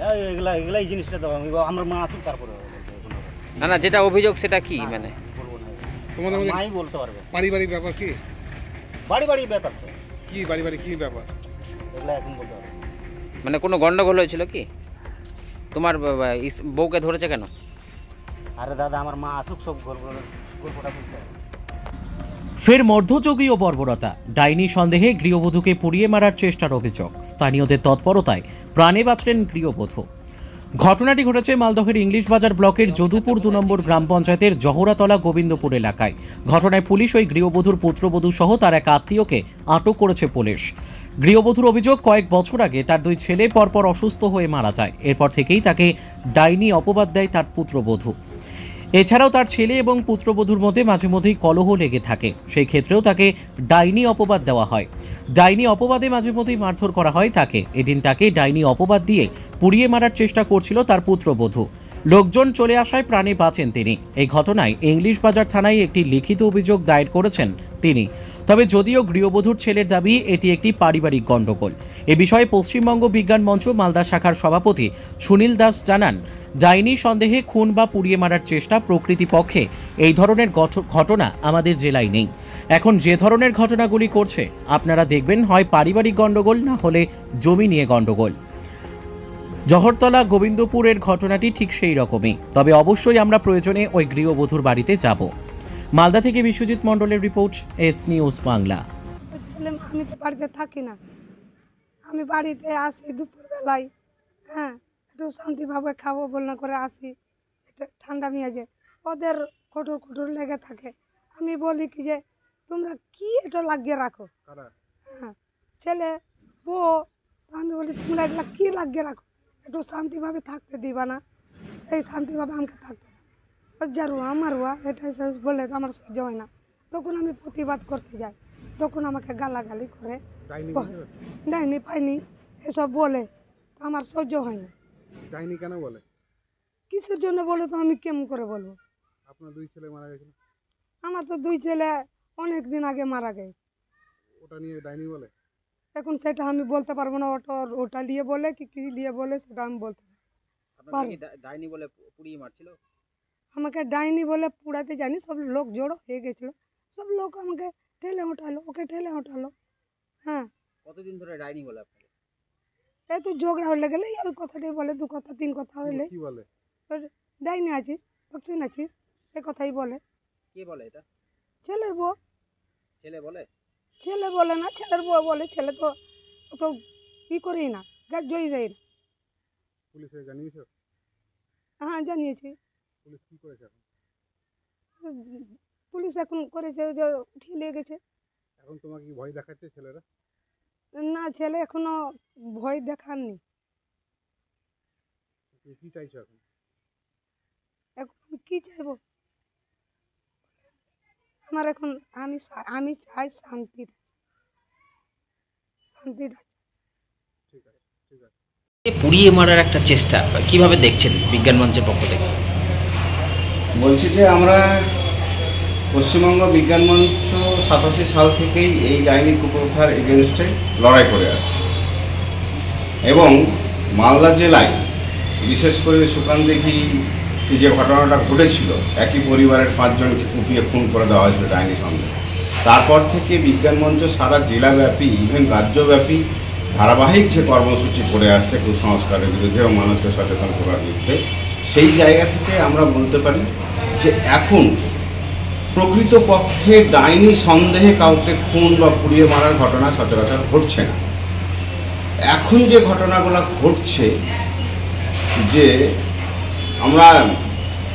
এগুলা এগুলাই জিনিসটা দাও, আমার মা আসুক তারপরে। না না, যেটা অভিযোগ সেটা কি মানে বলবো না, তোমাদের মাই বলতে পারবে। পারিবারিক ব্যাপার কি? বাড়ি ব্যাপার তো, কি বাড়ি কি ব্যাপার এগুলা এখন বলতে পারবে। মানে কোনো গন্ডগোল হয়েছিল কি? তোমার বউকে ধরেছে কেন? আরে দাদা, আমার মা আসুক, সব গল্পটা বলতে হবে। ফের মধ্যযুগীয় বর্বরতা, ডাইনি সন্দেহে গৃহবধূকে পুড়িয়ে মারার চেষ্টার অভিযোগ। স্থানীয়দের তৎপরতায় প্রাণে বাঁচলেন গৃহবধূ। ঘটনাটি ঘটেছে মালদহের ইংলিশ বাজার ব্লকের যদুপুর 2 নম্বর গ্রাম পঞ্চায়েতের জহরাতলা গোবিন্দপুর এলাকায়। ঘটনায় পুলিশ ওই গৃহবধূর পুত্রবধূ সহ তার এক আত্মীয়কে আটক করেছে পুলিশ। গৃহবধূর অভিযোগ, কয়েক বছর আগে তার 2 ছেলে পরপর অসুস্থ হয়ে মারা যায়। এরপর থেকেই তাকে ডাইনি অপবাদ দেয় তার পুত্রবধূ। এছাড়াও তার ছেলে এবং পুত্রবধূর মধ্যে মাঝে মধ্যেই কলহ লেগে থাকে, সেই ক্ষেত্রেও তাকে ডাইনি অপবাদ দেওয়া হয়। ডাইনি অপবাদে মাঝে মধ্যেই মারধর করা হয় তাকে। এদিন তাকে ডাইনি অপবাদ দিয়ে পুড়িয়ে মারার চেষ্টা করছিল তার পুত্রবধূ। লোকজন চলে আসায় প্রাণে বাঁচেন তিনি। এই ঘটনায় ইংলিশ বাজার থানায় একটি লিখিত অভিযোগ দায়ের করেছেন তিনি। তবে যদিও গৃহবধূর ছেলের দাবি এটি একটি পারিবারিক গণ্ডগোল। এ বিষয়ে পশ্চিমবঙ্গ বিজ্ঞান মঞ্চ মালদা শাখার সভাপতি সুনীল দাস জানান, ডাইনি সন্দেহে খুন বা পুড়িয়ে মারার চেষ্টা প্রকৃতিপক্ষে এই ধরনের ঘটনা আমাদের জেলায় নেই। এখন যে ধরনের ঘটনাগুলি করছে আপনারা দেখবেন হয় পারিবারিক গণ্ডগোল, না হলে জমি নিয়ে গণ্ডগোল। জহরতলা গোবিন্দপুরের ঘটনাটি ঠিক সেই রকমই। তবে অবশ্যই আমরা প্রয়োজনে ওই গৃহবধূর বাড়িতে যাব। মালদা থেকে বিশ্বজিৎ মণ্ডলের রিপোর্ট, এস নিউজ বাংলা। আমি তো বাড়িতে থাকি না, আমি বাড়িতে আসি দুপুরবেলায়, হ্যাঁ একটু শান্তিভাবে খাবো বলনা করে আসি, একটু ঠান্ডা মেয়াজে ওদের কঠোর লেগে থাকে। আমি বলি কি যে তোমরা কি এটা লাগিয়ে রাখো, হ্যাঁ ছেলে বউ, আমি বলি তোমরা এগুলা কি লাগিয়ে রাখো, একটু শান্তিভাবে থাকতে দিবা না, এই শান্তিভাবে আমাকে থাকতে যারু আমার হুয়া এটা বলে আমার সহ্য হয় না। তখন আমি প্রতিবাদ করতে যাই, তখন আমাকে গালাগালি করে, ডাইনি পাইনি এসব বলে, আমার সহ্য হয় না। ডাইনি কেন বলে, কিসের জন্য বলে তো আমি কেমন করে বলবো? আপনার 2 ছেলে মারা গেছিল? আমার তো 2 ছেলে অনেক দিন আগে মারা গেছে। ওটা নিয়ে ডাইনি বলে? এখন সেটা আমি বলতে পারবো না, ওটা নিয়ে বলে কি নিয়ে বলে সেটা আমি বলতে পারবো। ডাইনি বলে পুড়িয়ে মারছিল? আমাকে ডাইনি বলে পুড়াতে জানি, সব লোক জড়ো হয়ে গেছিল, সব লোক আমাকে ঠেলে ওঠালো, ওকে ঠেলে ওঠালো। হ্যাঁ, কতদিন ধরে ডাইনি বলে আপনাকে? এই তো ঝগড়া হলে গেলে ওই কথাটাই বলে, 2 কথা 3 কথা হইলে কি বলে, ডাইনি আছিস, ভক্তি আছিস, এই কথাই বলে। কে বলে এটা? ছেলের বউ। ছেলে বলে? ছেলে বলে না, ছেলের বউ বলে। ছেলে তো তো ই করেই না, গাছ জয়ী দেয় না। পুলিশে জানিয়েছো? হ্যাঁ জানিয়েছি। পুলিশ কি করেছে এখন? পুলিশ এখন করেছে যে উঠিয়ে নিয়ে গেছে। এখন তোমাকে কি ভয় দেখাচ্ছে ছেলেরা? না, ছেলে এখনো ভয় দেখাননি। তুমি কি চাইছো এখন? এখন আমি কি চাইবো, আমার এখন আমি চাই শান্তিটা। ঠিক আছে। পুড়িয়ে মারার একটা চেষ্টা কিভাবে দেখছেন বিজ্ঞান মঞ্চের পক্ষ থেকে? বলছি যে আমরা পশ্চিমবঙ্গ বিজ্ঞান মঞ্চ 87 সাল থেকেই এই ডাইনি কুপ্রথার এগেনস্টে লড়াই করে আসছে এবং মালদা জেলায় বিশেষ করে সুকানদিঘি যে ঘটনাটা ঘটেছিল, একই পরিবারের 5 জনকে কুপিয়ে খুন করে দেওয়া হয়েছিল ডাইনি সন্দেহে। তারপর থেকে বিজ্ঞান মঞ্চ সারা জেলাব্যাপী, ইভেন রাজ্যব্যাপী ধারাবাহিক যে কর্মসূচি করে আসছে কুসংস্কারের বিরুদ্ধে এবং মানুষকে সচেতন করার বিরুদ্ধে, সেই জায়গা থেকে আমরা বলতে পারি যে এখন প্রকৃতপক্ষে ডাইনি সন্দেহে কাউকে খুন বা পুড়িয়ে মারার ঘটনা সচরাচর ঘটছে না। এখন যে ঘটনাগুলো ঘটছে, যে আমরা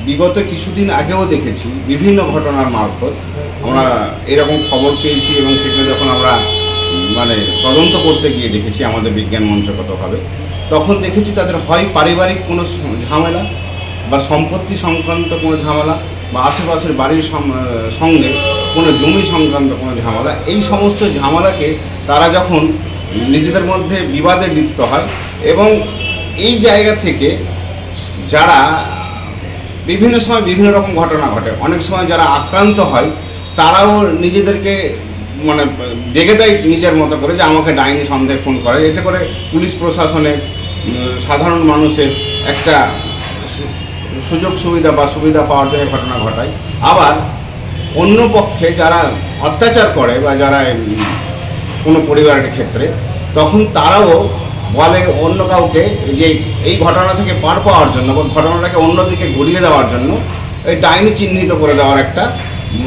বিগত কিছুদিন আগেও দেখেছি বিভিন্ন ঘটনার মারফত আমরা এরকম খবর পেয়েছি এবং সেগুলো যখন আমরা তদন্ত করতে গিয়ে দেখেছি আমাদের বিজ্ঞান মঞ্চগতভাবে, তখন দেখেছি তাদের হয় পারিবারিক কোনো ঝামেলা বা সম্পত্তি সংক্রান্ত কোনো ঝামেলা বা আশেপাশের বাড়ির সঙ্গে কোনো জমি সংক্রান্ত কোনো ঝামেলা, এই সমস্ত ঝামেলাকে তারা যখন নিজেদের মধ্যে বিবাদে লিপ্ত হয় এবং এই জায়গা থেকে যারা বিভিন্ন সময় বিভিন্ন রকম ঘটনা ঘটে, অনেক সময় যারা আক্রান্ত হয় তারাও নিজেদেরকে দেখে দেয় নিজের মতো করে যে আমাকে ডাইনি সন্দেহে খুন করে। এতে করে পুলিশ প্রশাসনের সাধারণ মানুষের একটা সুযোগ সুবিধা বা সুবিধা পাওয়ার জন্য ঘটনা ঘটায়। আবার অন্য পক্ষে যারা অত্যাচার করে বা যারা কোনো পরিবারের ক্ষেত্রে, তখন তারাও বলে অন্য কাউকে যে এই ঘটনা থেকে পার পাওয়ার জন্য বা ঘটনাটাকে অন্যদিকে ঘুরিয়ে দেওয়ার জন্য এই ডাইনি চিহ্নিত করে দেওয়ার একটা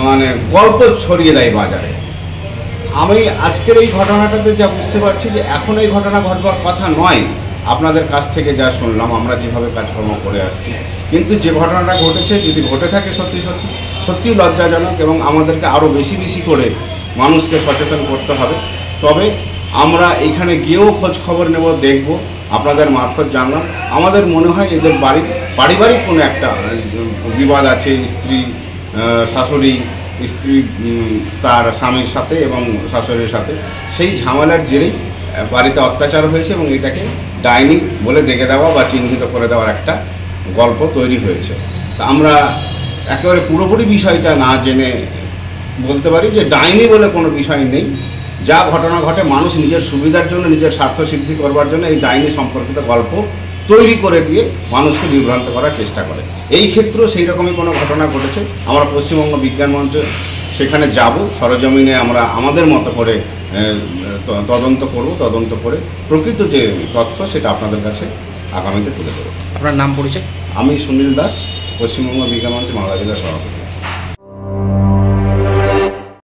মানে গল্প ছড়িয়ে দেয় বাজারে। আমি আজকের এই ঘটনাটাতে যা বুঝতে পারছি যে এখন এই ঘটনা ঘটবার কথা নয়, আপনাদের কাছ থেকে যা শুনলাম, আমরা যেভাবে কাজকর্ম করে আসছি, কিন্তু যে ঘটনাটা ঘটেছে যদি ঘটে থাকে সত্যি লজ্জাজনক এবং আমাদেরকে আরও বেশি করে মানুষকে সচেতন করতে হবে। তবে আমরা এখানে গিয়েও খোঁজ খবর নেব, দেখব, আপনাদের মারফত জানলাম। আমাদের মনে হয় এদের পারিবারিক কোনো একটা বিবাদ আছে, স্ত্রী শাশুড়ি, স্ত্রী তার স্বামীর সাথে এবং শাশুড়ির সাথে, সেই ঝামেলার জেরেই বাড়িতে অত্যাচার হয়েছে এবং এটাকে ডাইনি বলে দেখে দেওয়া বা চিহ্নিত করে দেওয়ার একটা গল্প তৈরি হয়েছে। তা আমরা একেবারে পুরোপুরি বিষয়টা না জেনে বলতে পারি যে ডাইনি বলে কোনো বিষয় নেই। যা ঘটনা ঘটে মানুষ নিজের সুবিধার জন্য, নিজের স্বার্থ সিদ্ধি করবার জন্য এই ডাইনি সম্পর্কিত গল্প তৈরি করে দিয়ে মানুষকে বিভ্রান্ত করার চেষ্টা করে। এই ক্ষেত্রেও সেই রকমই কোনো ঘটনা ঘটেছে। আমরা পশ্চিমবঙ্গ বিজ্ঞান মঞ্চে সেখানে যাব, সরজমিনে আমরা আমাদের মতো করে তদন্ত করব, তদন্ত করে প্রকৃত যে তথ্য সেটা আপনাদের কাছে আগামীতে তুলে ধরব। আপনার নাম পরিচয়? আমি সুনীল দাস, পশ্চিমবঙ্গ বিজ্ঞান মঞ্চ মালদা জেলার সভাপতি।